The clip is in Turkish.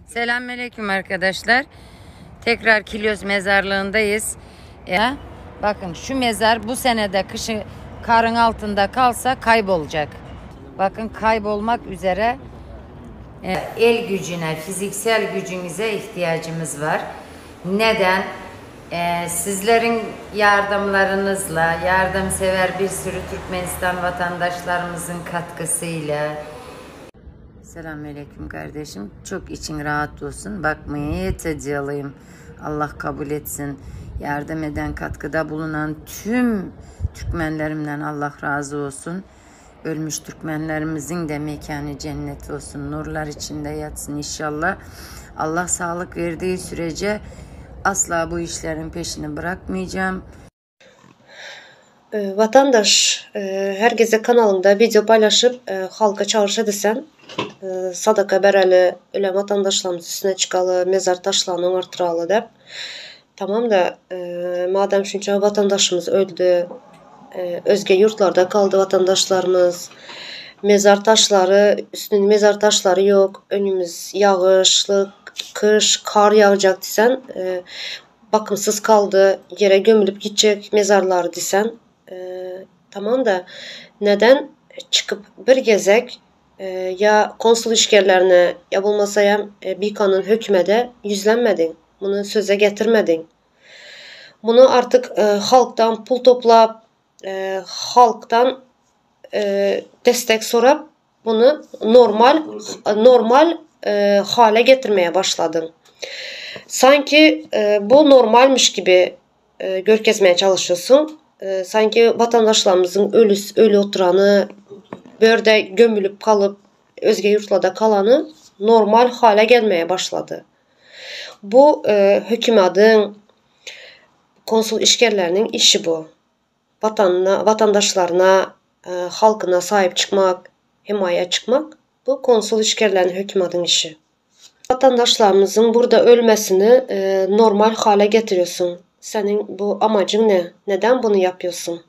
Selamünaleyküm arkadaşlar. Tekrar Kilyos mezarlığındayız. Bakın şu mezar bu senede kışı karın altında kalsa kaybolacak. Bakın kaybolmak üzere. El gücüne, fiziksel gücünüze ihtiyacımız var. Neden? Sizlerin yardımlarınızla, yardımsever bir sürü Türkmenistan vatandaşlarımızın katkısıyla. Selamünaleyküm kardeşim. Çok için rahat olsun. Bakmaya yeteceğim. Allah kabul etsin. Yardım eden, katkıda bulunan tüm Türkmenlerimden Allah razı olsun. Ölmüş Türkmenlerimizin de mekanı cennet olsun. Nurlar içinde yatsın inşallah. Allah sağlık verdiği sürece asla bu işlerin peşini bırakmayacağım. Vatandaş, herkese kanalında video paylaşıp halka çağrışa desen sadaka bereli ölen vatandaşlarımız üstüne çıkalı, mezar taşlarını artıralı dep. Tamam da madem şunca vatandaşımız öldü, özge yurtlarda kaldı vatandaşlarımız, mezar taşları, üstünün mezar taşları yok, önümüz yağışlı, kış, kar yağacak desen, bakımsız kaldı, yere gömülüp gidecek mezarlar desen, tamam da neden çıkıp bir gezek ya konsul işgirlerine ya bulmasayam BİKA'nın hükmede yüzlenmedin. Bunu söze getirmedin. Bunu artık halktan pul toplap halktan destek sorup bunu normal hale getirmeye başladın. Sanki bu normalmiş gibi görkezmeye çalışıyorsun. Sanki vatandaşlarımızın ölü oturanı, böyle gömülüp kalıp özge yurtlarda kalanı normal hale gelmeye başladı. Bu hükümetin, konsul işgirlerinin işi bu. Vatandaşlarına, halkına sahip çıkmak, himaye çıkmak bu konsul işgirlerinin, hükümetin işi. Vatandaşlarımızın burada ölmesini normal hale getiriyorsun. Senin bu amacın ne? Neden bunu yapıyorsun?